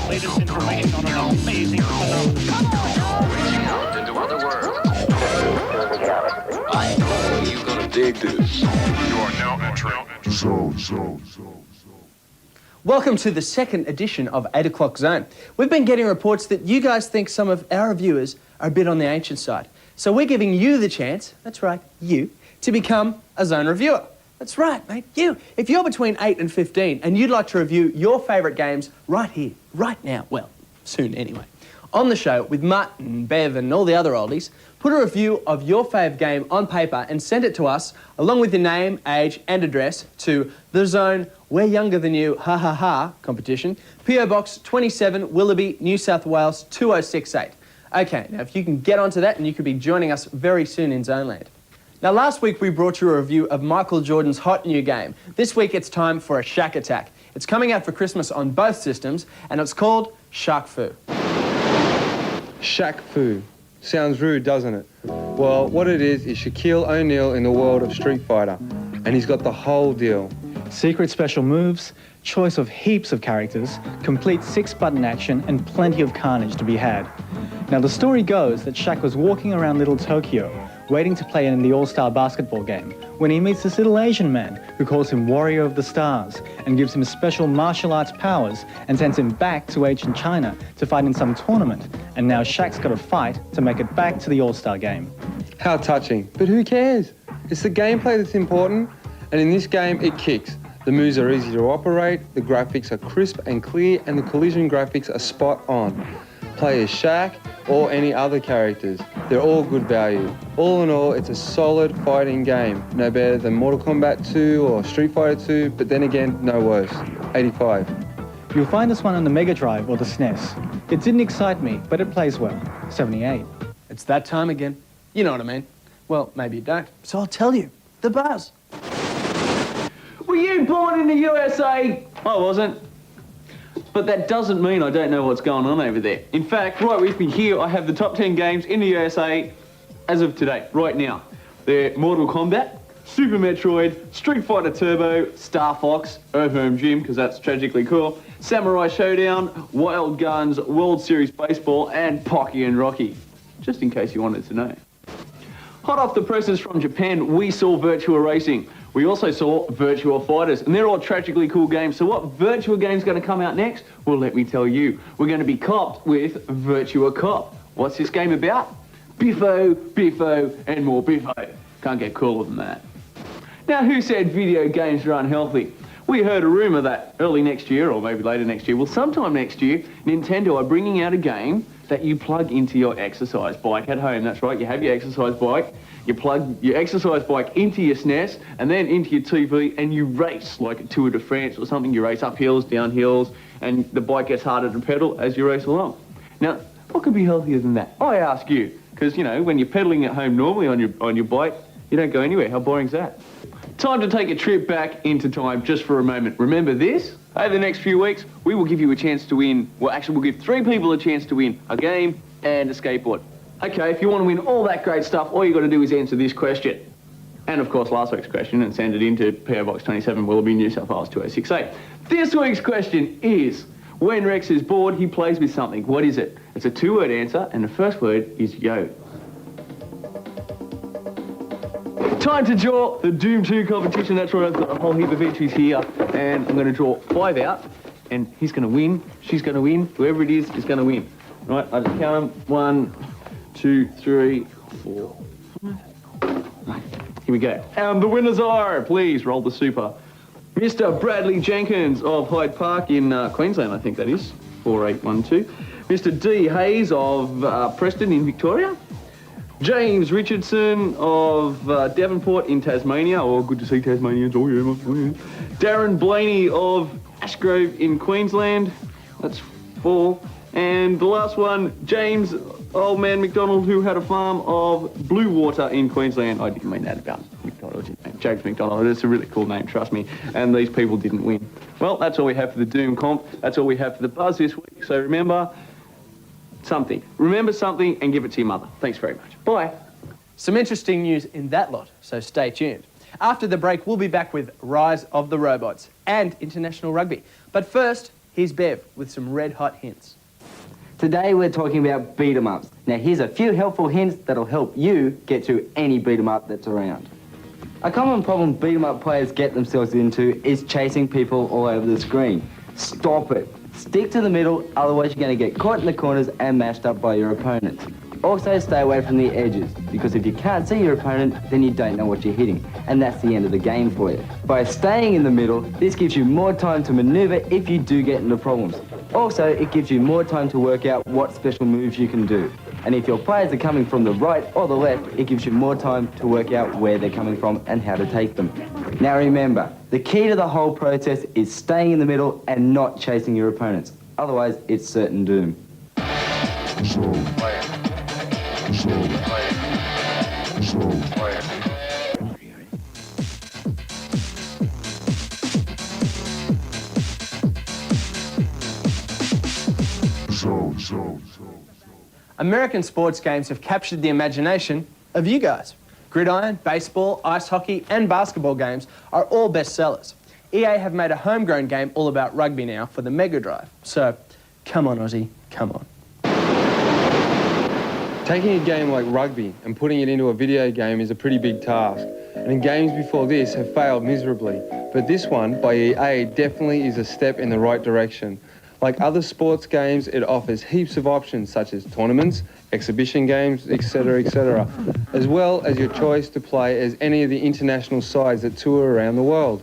latest information on an amazing phenomenon. Reaching out into other worlds. I know you're gonna dig this. You are now entering Zone. Welcome to the second edition of 8 O'Clock Zone. We've been getting reports that you guys think some of our reviewers are a bit on the ancient side. So we're giving you the chance, that's right, you, to become a Zone reviewer. That's right, mate, you. If you're between 8 and 15 and you'd like to review your favourite games right here, right now, well, soon anyway, on the show with Mutt and Bev and all the other oldies, put a review of your fave game on paper and send it to us, along with your name, age and address, to the Zone We're Younger Than You, ha ha ha, competition, PO Box 27, Willoughby, New South Wales 2068. Okay, now if you can get onto that, and you could be joining us very soon in Zoneland. Now last week we brought you a review of Michael Jordan's hot new game. This week it's time for a Shack Attack. It's coming out for Christmas on both systems, and it's called Shark Fu. Shaq Fu. Sounds rude, doesn't it? Well, what it is Shaquille O'Neal in the world of Street Fighter, and he's got the whole deal. Secret special moves, choice of heaps of characters, complete 6-button action, and plenty of carnage to be had. Now, the story goes that Shaq was walking around Little Tokyo, waiting to play in the All-Star basketball game, when he meets this little Asian man who calls him Warrior of the Stars and gives him special martial arts powers and sends him back to ancient China to fight in some tournament. And now Shaq's got to fight to make it back to the All-Star game. How touching. But who cares? It's the gameplay that's important, and in this game it kicks. The moves are easy to operate, the graphics are crisp and clear, and the collision graphics are spot on. Play as Shaq or any other characters. They're all good value. All in all, it's a solid fighting game. No better than Mortal Kombat 2 or Street Fighter 2, but then again, no worse. 85. You'll find this one on the Mega Drive or the SNES. It didn't excite me, but it plays well. 78. It's that time again. You know what I mean. Well, maybe you don't. So I'll tell you. The buzz. Were you born in the USA? I wasn't. But that doesn't mean I don't know what's going on over there. In fact, right with me here, I have the top 10 games in the USA as of today, right now. They're Mortal Kombat, Super Metroid, Street Fighter Turbo, Star Fox, Earthworm Jim, because that's tragically cool, Samurai Showdown, Wild Guns, World Series Baseball, and Pocky and Rocky. Just in case you wanted to know. Hot off the presses from Japan, we saw Virtua Racing. We also saw Virtua Fighters, and they're all tragically cool games. So what Virtua game's going to come out next? Well, let me tell you. We're going to be copped with Virtua Cop. What's this game about? Biffo, Biffo, and more Biffo. Can't get cooler than that. Now, who said video games are unhealthy? We heard a rumour that early next year, or maybe later next year, well, sometime next year, Nintendo are bringing out a game that you plug into your exercise bike at home. That's right, you have your exercise bike, you plug your exercise bike into your SNES and then into your TV, and you race like a Tour de France or something. You race up hills, down hills, and the bike gets harder to pedal as you race along. Now, what could be healthier than that? I ask you, because, you know, when you're pedaling at home normally on your bike, you don't go anywhere. How boring's that? Time to take a trip back into time just for a moment. Remember this? Over the next few weeks, we will give you a chance to win, well, actually, we'll give 3 people a chance to win a game and a skateboard. Okay, if you want to win all that great stuff, all you got to do is answer this question. And, of course, last week's question, and send it into PO Box 27, Willoughby, New South Wales 2068. This week's question is, when Rex is bored, he plays with something. What is it? It's a 2-word answer, and the first word is yo. Time to draw the Doom 2 competition. That's right, I've got a whole heap of entries here, and I'm going to draw 5 out, and he's going to win, she's going to win, whoever it is going to win. Right, I just count them. 1, 2, 3, 4, 5. Right, here we go. And the winners are, please roll the super, Mr. Bradley Jenkins of Hyde Park in Queensland, I think that is, 4812. Mr. D. Hayes of Preston in Victoria. James Richardson of Devonport in Tasmania. Oh, good to see Tasmanians. Oh, yeah. Darren Blaney of Ashgrove in Queensland. That's 4. And the last one, James Old Man McDonald, who had a farm of Blue Water in Queensland. I didn't mean that about McDonald. James McDonald. It's a really cool name, trust me. And these people didn't win. Well, that's all we have for the Doom comp. That's all we have for the buzz this week. So remember something. Remember something and give it to your mother. Thanks very much. Bye. Some interesting news in that lot, so stay tuned. After the break, we'll be back with Rise of the Robots and international rugby. But first, Here's Bev with some red-hot hints. Today we're talking about beat 'em ups. Now here's a few helpful hints that'll help you get to any beat 'em up that's around. A common problem beat 'em up players get themselves into is chasing people all over the screen. Stop it. Stick to the middle, otherwise you're going to get caught in the corners and mashed up by your opponents. Also stay away from the edges, because if you can't see your opponent, then you don't know what you're hitting, and that's the end of the game for you. By staying in the middle, this gives you more time to maneuver if you do get into problems. Also, it gives you more time to work out what special moves you can do. And if your players are coming from the right or the left, it gives you more time to work out where they're coming from and how to take them. Now remember, the key to the whole process is staying in the middle and not chasing your opponents. Otherwise, it's certain doom. American sports games have captured the imagination of you guys. Gridiron, baseball, ice hockey and basketball games are all bestsellers. EA have made a homegrown game all about rugby now for the Mega Drive. So, come on Aussie, come on. Taking a game like rugby and putting it into a video game is a pretty big task, and games before this have failed miserably, but this one, by EA, definitely is a step in the right direction. Like other sports games, it offers heaps of options such as tournaments, exhibition games, etc., as well as your choice to play as any of the international sides that tour around the world.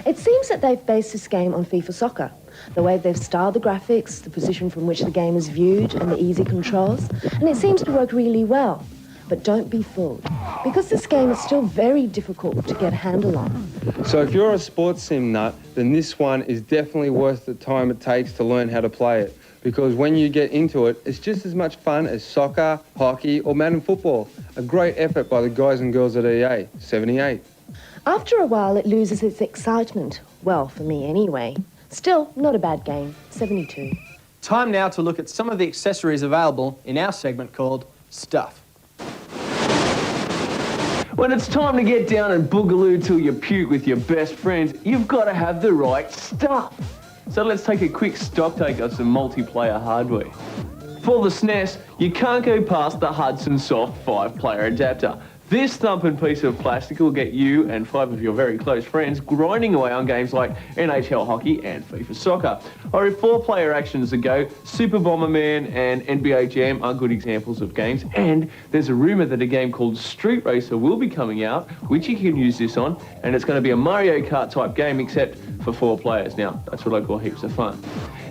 It seems that they've based this game on FIFA Soccer. The way they've styled the graphics, the position from which the game is viewed, and the easy controls, and it seems to work really well. But don't be fooled, because this game is still very difficult to get a handle on. So if you're a sports sim nut, then this one is definitely worth the time it takes to learn how to play it, because when you get into it, it's just as much fun as soccer, hockey, or Madden football. A great effort by the guys and girls at EA, 78. After a while, it loses its excitement. Well, for me anyway. Still, not a bad game, 72. Time now to look at some of the accessories available in our segment called Stuff. When it's time to get down and boogaloo till you puke with your best friends, you've got to have the right stuff. So let's take a quick stock take of some multiplayer hardware. For the SNES, you can't go past the Hudson Soft 5-player adapter. This thumping piece of plastic will get you and 5 of your very close friends grinding away on games like NHL Hockey and FIFA Soccer. Or if 4-player actions a go, Super Bomberman and NBA Jam are good examples of games. And there's a rumour that a game called Street Racer will be coming out, which you can use this on, and it's going to be a Mario Kart type game except for 4 players. Now, that's what I call heaps of fun.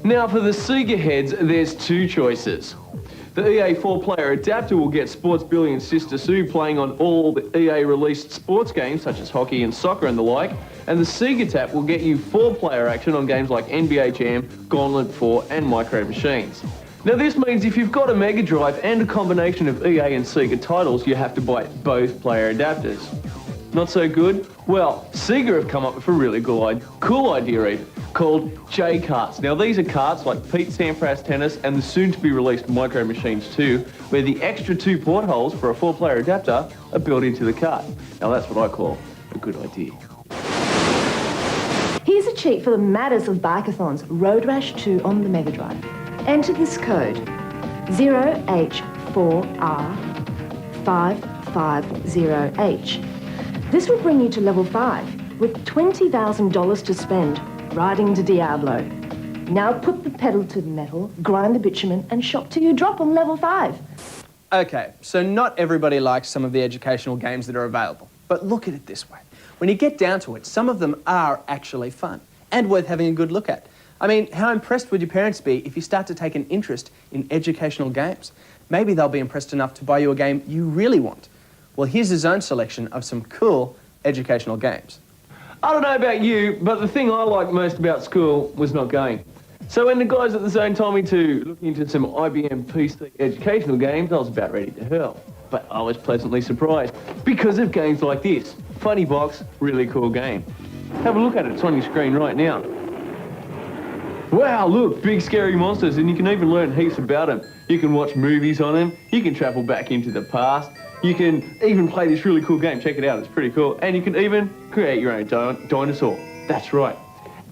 Now for the Sega heads, there's 2 choices. The EA 4-player adapter will get Sports Billy and Sister Sue playing on all the EA released sports games such as hockey and soccer and the like, and the Sega Tap will get you 4-player action on games like NBA Jam, Gauntlet 4 and Micro Machines. Now this means if you've got a Mega Drive and a combination of EA and Sega titles, you have to buy both player adapters. Not so good? Well, Sega have come up with a really cool idea even, called J-Carts. Now these are carts like Pete Sampras Tennis and the soon-to-be-released Micro Machines 2, where the extra 2 portholes for a 4-player adapter are built into the cart. Now that's what I call a good idea. Here's a cheat for the maddest of bikeathons, Road Rash 2 on the Mega Drive. Enter this code, 0H4R550H. This will bring you to level 5, with $20,000 to spend, riding to Diablo. Now put the pedal to the metal, grind the bitumen, and shop till you drop on level 5. Okay, so not everybody likes some of the educational games that are available. But look at it this way. When you get down to it, some of them are actually fun and worth having a good look at. I mean, how impressed would your parents be if you start to take an interest in educational games? Maybe they'll be impressed enough to buy you a game you really want. Well, here's a Zone selection of some cool educational games. I don't know about you, but the thing I liked most about school was not going. So when the guys at the Zone told me to look into some IBM PC educational games, I was about ready to hurl. But I was pleasantly surprised because of games like this. Funny box, really cool game. Have a look at it, it's on your screen right now. Wow, look, big scary monsters, and you can even learn heaps about them. You can watch movies on them, you can travel back into the past, you can even play this really cool game, check it out, it's pretty cool, and you can even create your own dinosaur. That's right.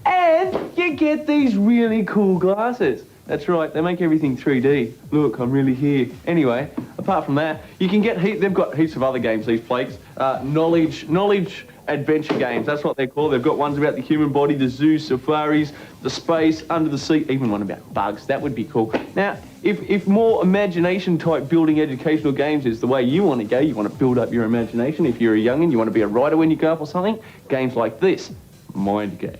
And you get these really cool glasses. That's right, they make everything 3D. Look, I'm really here. Anyway, apart from that, you can get they've got heaps of other games, these plates. Knowledge adventure games, that's what they're called. They've got ones about the human body, the zoo, safaris, the space, under the sea, even one about bugs. That would be cool. Now, if more imagination type building educational games is the way you want to go, you want to build up your imagination. If you're a young'un, you want to be a writer when you grow up or something, games like this, Mind Games.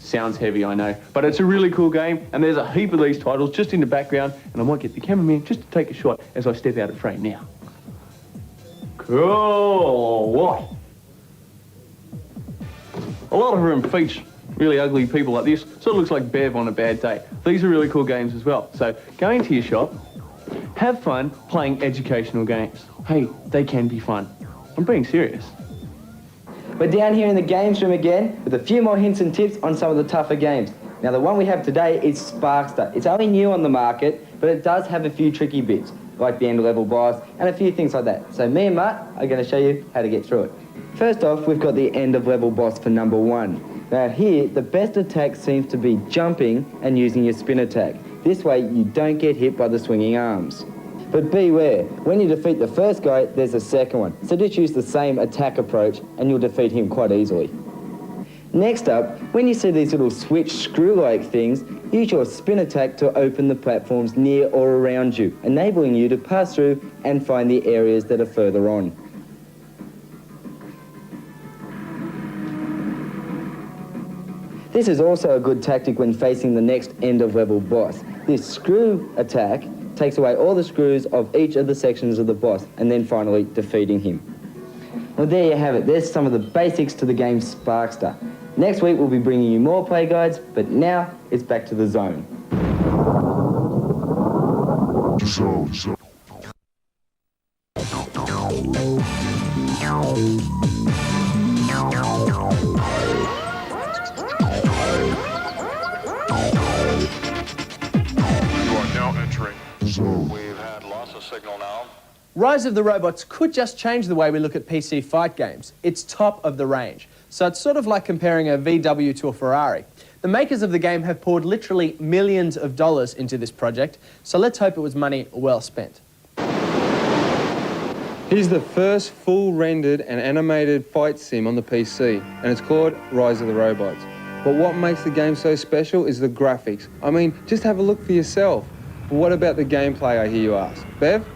Sounds heavy, I know, but it's a really cool game, and there's a heap of these titles just in the background, and I might get the cameraman just to take a shot as I step out of frame now. Cool, what? A lot of them feature really ugly people like this, so it looks like Bev on a bad day. These are really cool games as well, so go into your shop, have fun playing educational games. Hey, they can be fun. I'm being serious. We're down here in the games room again with a few more hints and tips on some of the tougher games. Now the one we have today is Sparkster. It's only new on the market, but it does have a few tricky bits, like the end level boss and a few things like that. So me and Mutt are going to show you how to get through it. First off, we've got the end of level boss for number 1. Now here, the best attack seems to be jumping and using your spin attack. This way you don't get hit by the swinging arms. But beware, when you defeat the first guy, there's a second one. So just use the same attack approach and you'll defeat him quite easily. Next up, when you see these little switch screw-like things, use your spin attack to open the platforms near or around you, enabling you to pass through and find the areas that are further on. This is also a good tactic when facing the next end-of-level boss. This screw attack takes away all the screws of each of the sections of the boss, and then finally defeating him. Well, there you have it. There's some of the basics to the game Sparkster. Next week we'll be bringing you more play guides, but now it's back to the zone. We've had loss of signal now. Rise of the Robots could just change the way we look at PC fight games. It's top of the range, so it's sort of like comparing a VW to a Ferrari. The makers of the game have poured literally millions of dollars into this project, so let's hope it was money well spent. Here's the first full rendered and animated fight sim on the PC, and it's called Rise of the Robots. But what makes the game so special is the graphics. I mean, just have a look for yourself. But what about the gameplay, I hear you ask? Bev?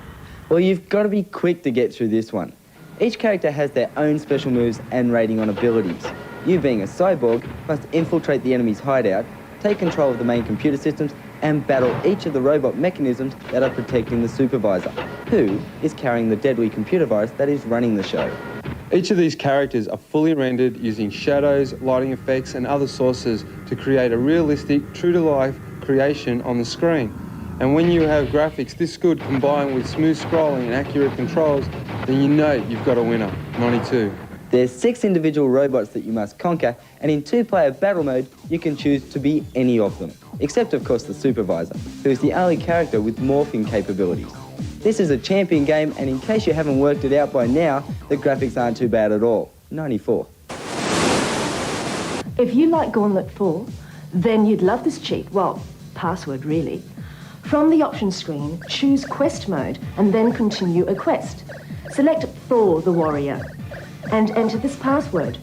Well, you've got to be quick to get through this one. Each character has their own special moves and rating on abilities. You, being a cyborg, must infiltrate the enemy's hideout, take control of the main computer systems, and battle each of the robot mechanisms that are protecting the supervisor, who is carrying the deadly computer virus that is running the show. Each of these characters are fully rendered using shadows, lighting effects, and other sources to create a realistic, true-to-life creation on the screen. And when you have graphics this good combined with smooth scrolling and accurate controls, then you know you've got a winner, 92. There's 6 individual robots that you must conquer, and in 2-player battle mode, you can choose to be any of them, except of course the supervisor, who is the only character with morphing capabilities. This is a champion game, and in case you haven't worked it out by now, the graphics aren't too bad at all. 94. If you like Gauntlet 4, then you'd love this cheat. Well, password really. From the options screen, choose Quest mode and then continue a quest. Select Thor the Warrior and enter this password: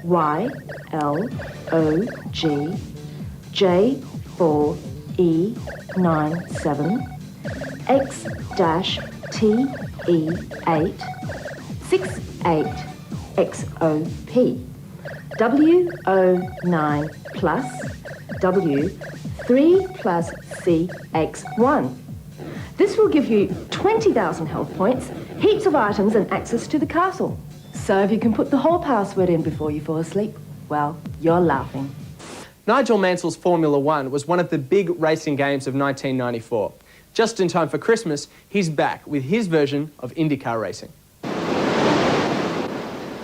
YLOGJ4E97 X-TE868XOP W09 plus W3 plus CX1. This will give you 20,000 health points, heaps of items and access to the castle. So if you can put the whole password in before you fall asleep, well, you're laughing. Nigel Mansell's Formula One was one of the big racing games of 1994. Just in time for Christmas, he's back with his version of IndyCar racing.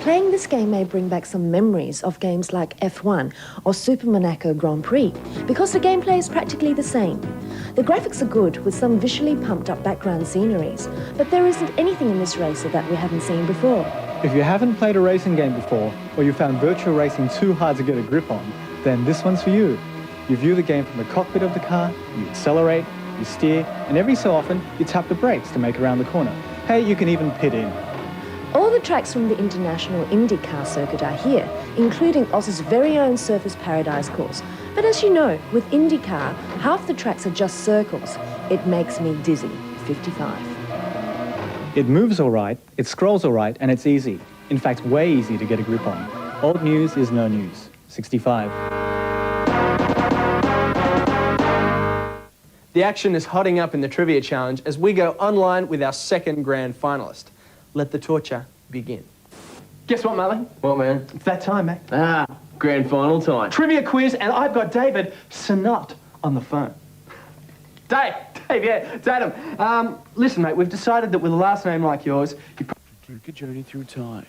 Playing this game may bring back some memories of games like F1 or Super Monaco Grand Prix, because the gameplay is practically the same. The graphics are good, with some visually pumped up background sceneries, but there isn't anything in this racer that we haven't seen before. If you haven't played a racing game before, or you found virtual racing too hard to get a grip on, Then this one's for you. You view the game from the cockpit of the car, you accelerate, you steer, and every so often you tap the brakes to make it around the corner. Hey, you can even pit in. All the tracks from the International IndyCar circuit are here, including Oz's very own Surfers Paradise course. But as you know, with IndyCar, half the tracks are just circles. It makes me dizzy. 55. It moves all right, it scrolls all right, and it's easy. In fact, way easy to get a grip on. Old news is no news. 65. The action is hotting up in the trivia challenge as we go online with our second grand finalist. Let the torture begin. Guess what, Muttlee? What, man? It's that time, mate. Ah, grand final time. Trivia quiz, and I've got David Sinot on the phone. Dave, yeah, it's Adam. Listen, mate, we've decided that with a last name like yours, you Take a journey through time,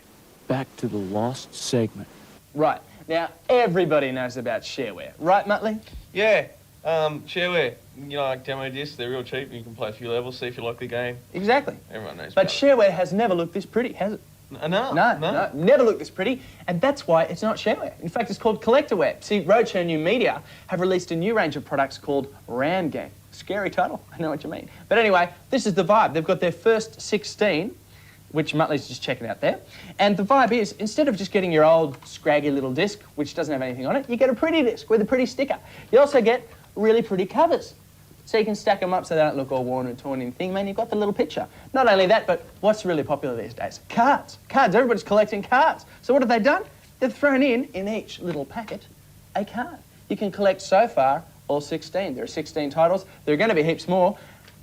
back to the lost segment. Right. Now, everybody knows about shareware. Right, Muttlee? Yeah, shareware. You know, like demo discs, they're real cheap. You can play a few levels, see if you like the game. Exactly. Everyone knows But about shareware has never looked this pretty, has it? it. No, Never looked this pretty, and that's why it's not shareware. In fact, it's called collectorware. See, Roadshow New Media have released a new range of products called Ram Gang. Scary title, I know what you mean. But anyway, this is the vibe. They've got their first 16, which Muttlee's just checking out there. And the vibe is, instead of just getting your old scraggy little disc, which doesn't have anything on it, you get a pretty disc with a pretty sticker. You also get really pretty covers. So you can stack them up so they don't look all worn and torn and thing, man. You've got the little picture. Not only that, but what's really popular these days? Cards. Cards. Everybody's collecting cards. So what have they done? They've thrown in each little packet, a card. You can collect so far all 16. There are 16 titles. There are going to be heaps more.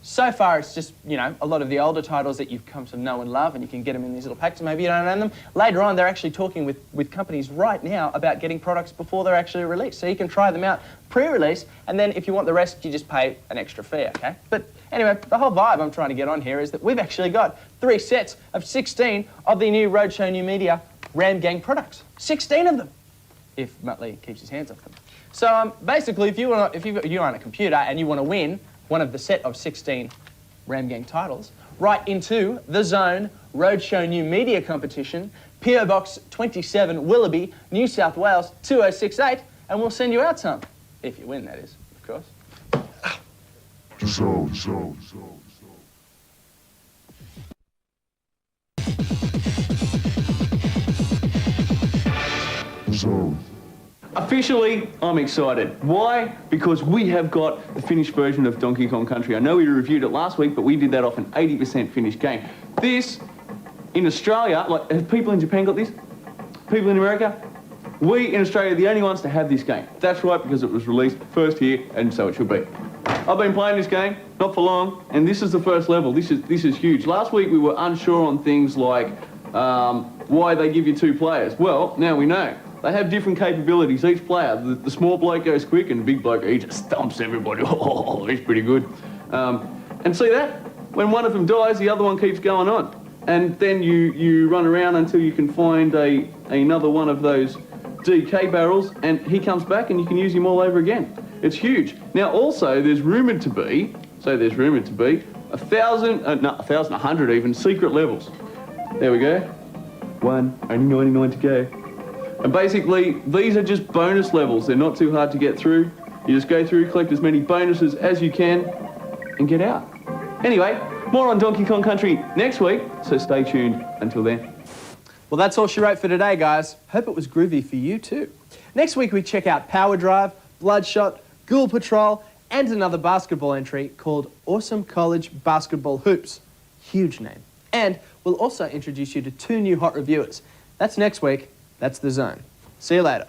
So far, it's just, you know, a lot of the older titles that you've come to know and love, and you can get them in these little packs. Maybe you don't own them. Later on, they're actually talking with companies right now about getting products before they're actually released. So you can try them out pre-release, and then if you want the rest, you just pay an extra fee, okay? But anyway, the whole vibe I'm trying to get on here is that we've actually got 3 sets of 16 of the new Roadshow New Media Ram Gang products. 16 of them, if Muttlee keeps his hands off them. So basically, if you own a computer and you want to win one of the set of 16 Ram Gang titles, write into The Zone Roadshow New Media Competition, PO Box 27, Willoughby, New South Wales 2068, and we'll send you out some. If you win, that is, of course. Officially, I'm excited. Why? Because we have got the finished version of Donkey Kong Country. I know we reviewed it last week, but we did that off an 80% finished game. This, in Australia, like, have people in Japan got this? People in America? We in Australia are the only ones to have this game. That's right, because it was released first here, and so it should be. I've been playing this game, not for long, and this is the first level. This is huge. Last week we were unsure on things like why they give you 2 players. Well, now we know. They have different capabilities, each player. The small bloke goes quick and the big bloke, he just stomps everybody. Oh, he's pretty good. And see that? When one of them dies, the other one keeps going on. And then you run around until you can find another one of those DK barrels, and he comes back and you can use him all over again. It's huge. Now also, there's rumoured to be 1,100 even, secret levels. There we go. One, only 99 to go. And basically, these are just bonus levels. They're not too hard to get through. You just go through, collect as many bonuses as you can, and get out. Anyway, more on Donkey Kong Country next week, so stay tuned until then. Well, that's all she wrote for today, guys. Hope it was groovy for you, too. Next week, we check out Power Drive, Bloodshot, Ghoul Patrol, and another basketball entry called Awesome College Basketball Hoops. Huge name. And we'll also introduce you to 2 new hot reviewers. That's next week. That's The Zone. See you later.